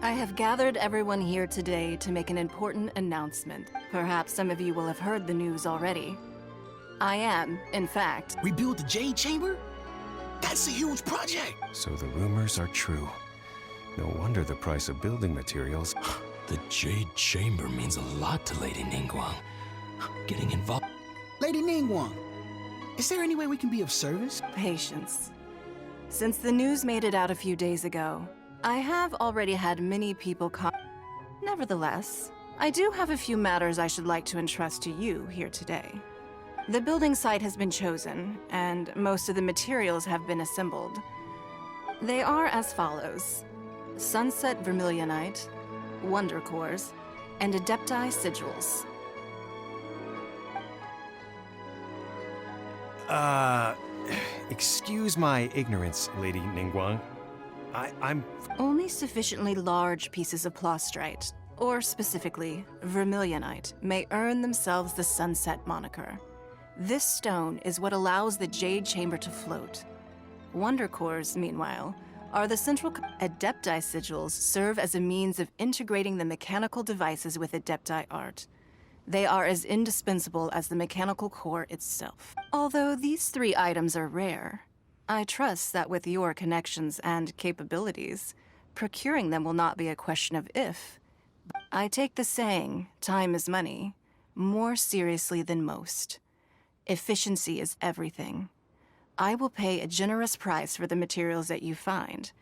I have gathered everyone here today to make an important announcement. Perhaps some of you will have heard the news already. I am, in fact... Rebuild the Jade Chamber? That's a huge project! So the rumors are true. No wonder the price of building materials... The Jade Chamber means a lot to Lady Ningguang. Getting involved... Lady Ningguang, is there any way we can be of service? Patience. Since the news made it out a few days ago, I have already had many people come. Nevertheless, I do have a few matters I should like to entrust to you here today. The building site has been chosen, and most of the materials have been assembled. They are as follows: Sunset Vermilionite, Wonder Cores, and Adepti Sigils. Excuse my ignorance, Lady Ningguang. I'm... Only sufficiently large pieces of plastrite, or specifically, vermilionite, may earn themselves the Sunset moniker. This stone is what allows the Jade Chamber to float. Wonder Cores, meanwhile, are the central... Adepti Sigils serve as a means of integrating the mechanical devices with Adepti art. They are as indispensable as the mechanical core itself. Although these three items are rare, I trust that with your connections and capabilities, procuring them will not be a question of if. I take the saying, time is money, more seriously than most. Efficiency is everything. I will pay a generous price for the materials that you find.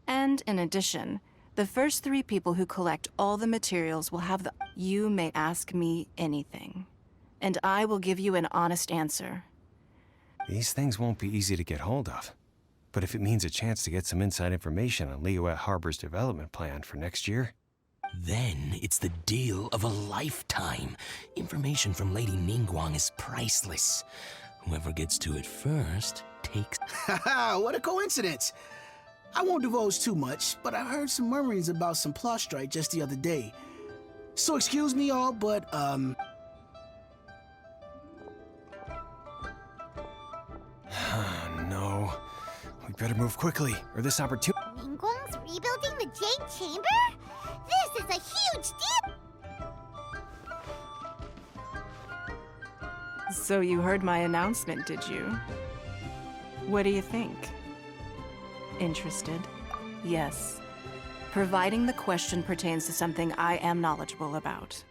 And in addition, the first 3 people who collect all the materials will have the... You may ask me anything, and I will give you an honest answer. These things won't be easy to get hold of. But if it means a chance to get some inside information on Liyue Harbor's development plan for next year... Then it's the deal of a lifetime. Information from Lady Ningguang is priceless. Whoever gets to it first takes... Haha, what a coincidence! I won't divulge too much, but I heard some murmurings about some plastrite just the other day. So excuse me all, but, No. We better move quickly, or this opportunity... Ningguang's rebuilding the Jade Chamber? This is a huge deal! So you heard my announcement, did you? What do you think? Interested? Yes. Providing the question pertains to something I am knowledgeable about.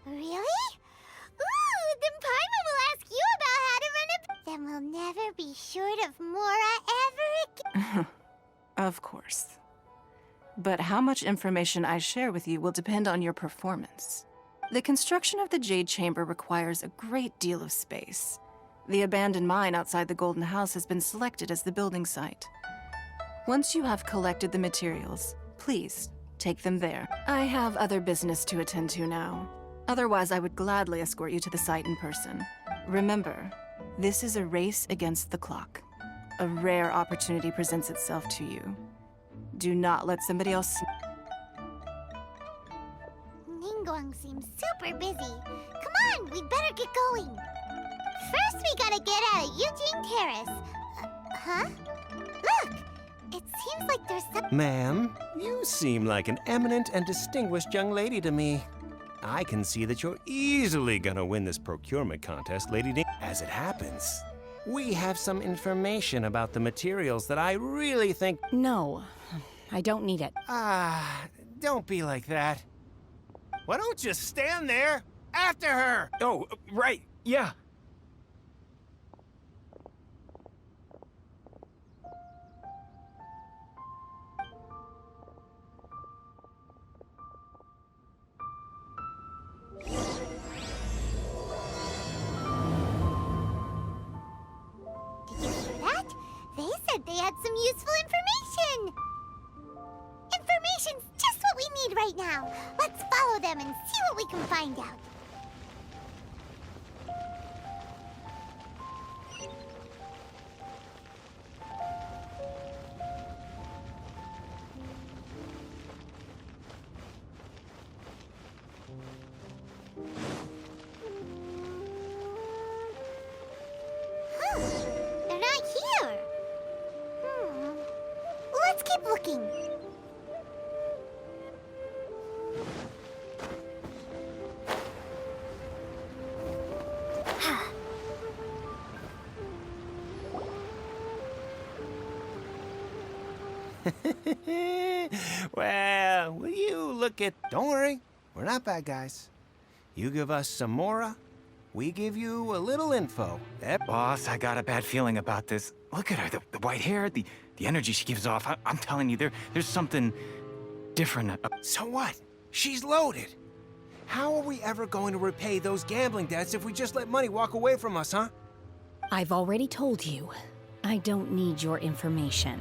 Really? Ooh, then Paimon will ask you about how to run a... Then we'll never be short of Mora ever again. Of course. But how much information I share with you will depend on your performance. The construction of the Jade Chamber requires a great deal of space. The abandoned mine outside the Golden House has been selected as the building site. Once you have collected the materials, please take them there. I have other business to attend to now. Otherwise, I would gladly escort you to the site in person. Remember, this is a race against the clock. A rare opportunity presents itself to you. Do not let somebody else... Ningguang seems super busy. Come on, we'd better get going. First, we gotta get out of Eugene Terrace. Huh? Look! It seems like there's some... Ma'am, you seem like an eminent and distinguished young lady to me. I can see that you're easily gonna win this procurement contest, Lady Ning. As it happens, we have some information about the materials that I really think... No, I don't need it. Don't be like that. Why don't you stand there after her? Oh, right, yeah. They said they had some useful information! Information's just what we need right now. Let's follow them and see what we can find out. They're not here. Let's keep looking. Well, will you look at... Don't worry, we're not bad guys. You give us some mora, we give you a little info. Boss, I got a bad feeling about this. Look at her, the white hair, the energy she gives off. I'm telling you, there's something different. So what? She's loaded. How are we ever going to repay those gambling debts if we just let money walk away from us, huh? I've already told you. I don't need your information.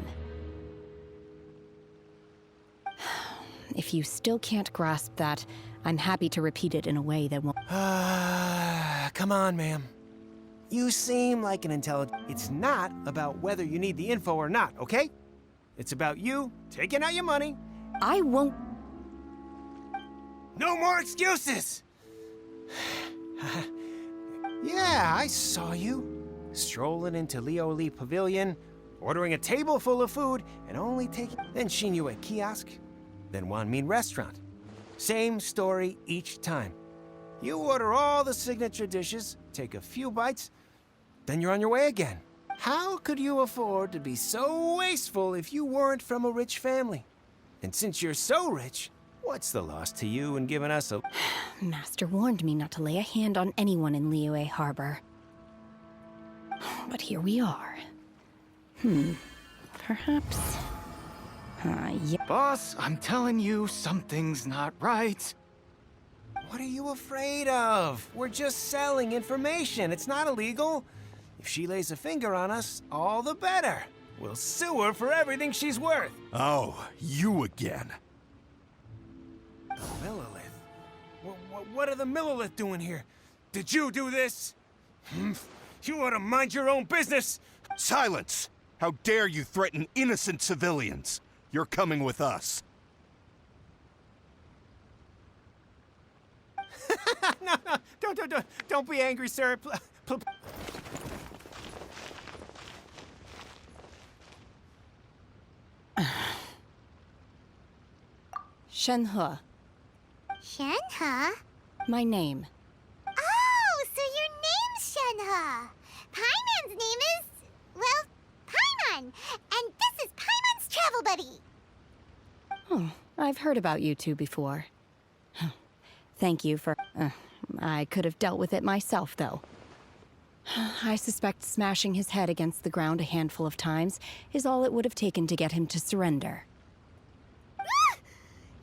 If you still can't grasp that, I'm happy to repeat it in a way that won't... Come on, ma'am. You seem like an intelligent... It's not about whether you need the info or not, okay? It's about you taking out your money. I won't... No more excuses! Yeah, I saw you. Strolling into Leo Lee Pavilion, ordering a table full of food, and only taking... Then Shinyu kiosk, then Wanmin restaurant. Same story each time. You order all the signature dishes, take a few bites, then you're on your way again. How could you afford to be so wasteful if you weren't from a rich family? And since you're so rich, what's the loss to you in giving us a... Master warned me not to lay a hand on anyone in Liyue Harbor. But here we are. Perhaps... yeah. Boss, I'm telling you, something's not right. What are you afraid of? We're just selling information. It's not illegal. If she lays a finger on us, all the better. We'll sue her for everything she's worth. Oh, you again. Millilith? What are the Millilith doing here? Did you do this? You ought to mind your own business. Silence! How dare you threaten innocent civilians? You're coming with us. No, don't be angry, sir. Shenhe, Shenhe? my name. Oh, so your name's Shenhe. Paimon's name is... well, Paimon. And this is Paimon's travel buddy. Oh, I've heard about you two before. Thank you for... I could have dealt with it myself, though. I suspect smashing his head against the ground a handful of times is all it would have taken to get him to surrender.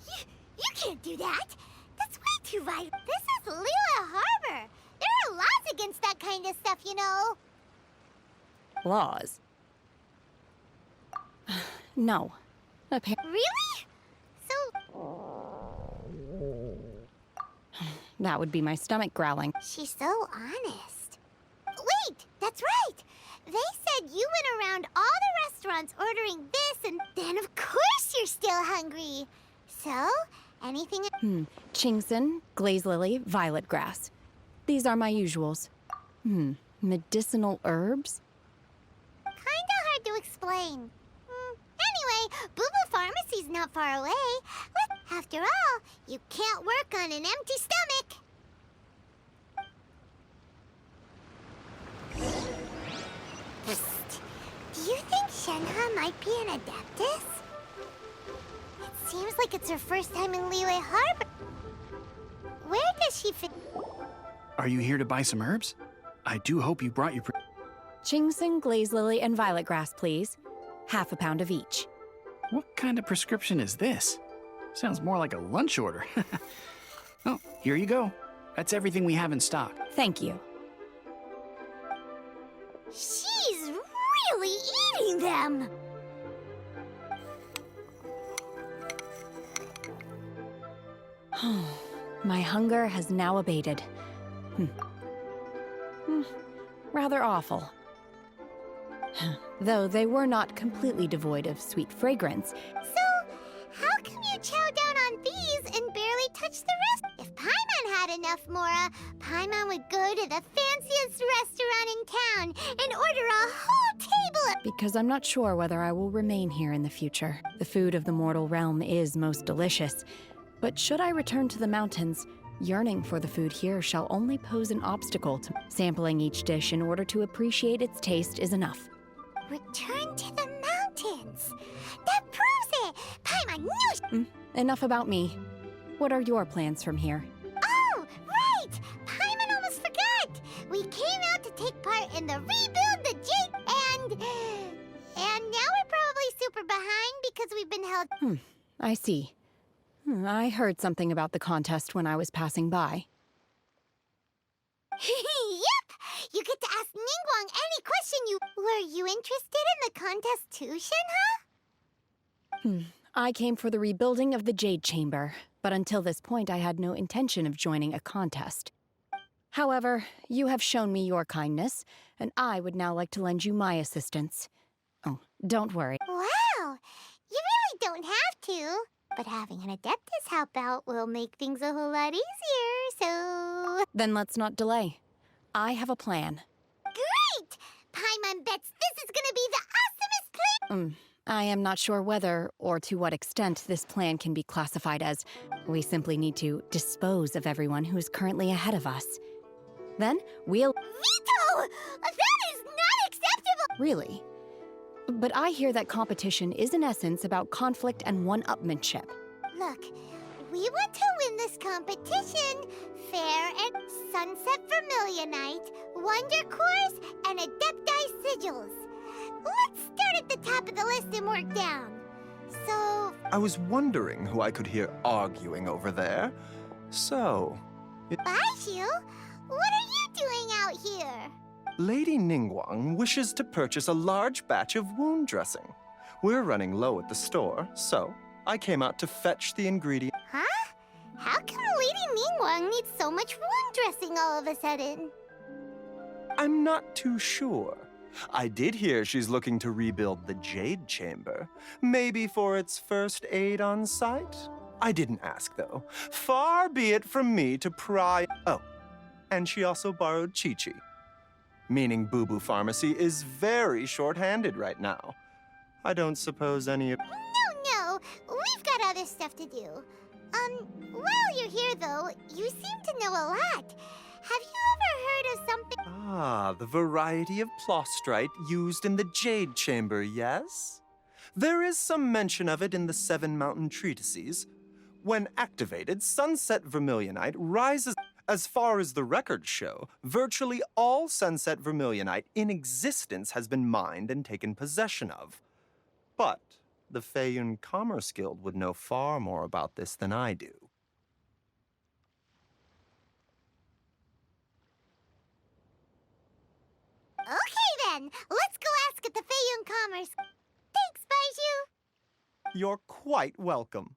You can't do that. That's way too violent. This is Liyue Harbor. There are laws against that kind of stuff, you know. Laws? No. Really? That would be my stomach growling. She's so honest. Wait, that's right. They said you went around all the restaurants ordering this, and then of course you're still hungry. So, anything... Chingson, glaze lily, violet grass. These are my usuals. Medicinal herbs? Kinda hard to explain. Anyway, Booba Pharmacy's not far away. After all, you can't work on an empty stomach. Psst. Do you think Shenhe might be an Adeptus? It seems like it's her first time in Liyue Harbor. Where does she fit? Are you here to buy some herbs? I do hope you brought your... Chingson, glaze lily, and violet grass, please. Half a pound of each. What kind of prescription is this? Sounds more like a lunch order. Oh, here you go. That's everything we have in stock. Thank you. She's really eating them! My hunger has now abated. Rather awful. Though they were not completely devoid of sweet fragrance. So, how come you chow down on these and barely touch the rest? If Paimon had enough mora, Paimon would go to the fanciest restaurant in town and order a whole table of... Because I'm not sure whether I will remain here in the future. The food of the mortal realm is most delicious. But should I return to the mountains, yearning for the food here shall only pose an obstacle to sampling each dish in order to appreciate its taste is enough. Return to the mountains. That proves Paimon knew. Enough about me. What are your plans from here? Oh, right! Paimon almost forgot. We came out to take part in the Rebuild the Jade, and now we're probably super behind because we've been held. I see. I heard something about the contest when I was passing by. Yep! You get to ask Ningguang any question you... Were you interested in the contest too, Shinha? I came for the rebuilding of the Jade Chamber, but until this point I had no intention of joining a contest. However, you have shown me your kindness, and I would now like to lend you my assistance. Oh, don't worry. Wow! You really don't have to. But having an Adeptus help out will make things a whole lot easier, so... Then let's not delay. I have a plan. Great! Paimon bets this is gonna be the awesomest plan! I am not sure whether or to what extent this plan can be classified as we simply need to dispose of everyone who is currently ahead of us. Then we'll... Veto! That is not acceptable! Really? But I hear that competition is in essence about conflict and one-upmanship. Look, we want to win this competition fair and Sunset Vermilionite, Wonder Cores, and Adepti Sigils. Let's start at the top of the list and work down. So... I was wondering who I could hear arguing over there. So... Baishu, what are you doing out here? Lady Ningguang wishes to purchase a large batch of wound dressing. We're running low at the store, so I came out to fetch the ingredient. Huh? How come Lady Ningguang needs so much wound dressing all of a sudden? I'm not too sure. I did hear she's looking to rebuild the Jade Chamber. Maybe for its first aid on site? I didn't ask, though. Far be it from me to pry... Oh, and she also borrowed Chi-Chi. Meaning Boo Boo Pharmacy is very short-handed right now. I don't suppose any of... No, we've got other stuff to do. While you're here, though, you seem to know a lot. Have you ever heard of something... Ah, the variety of plostrite used in the Jade Chamber, yes? There is some mention of it in the Seven Mountain Treatises. When activated, Sunset Vermilionite rises... As far as the records show, virtually all Sunset Vermilionite in existence has been mined and taken possession of. But the Feiyun Commerce Guild would know far more about this than I do. Okay then, let's go ask at the Feiyun Commerce. Thanks, Baishu. You're quite welcome.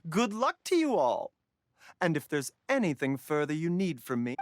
Good luck to you all. And if there's anything further you need from me...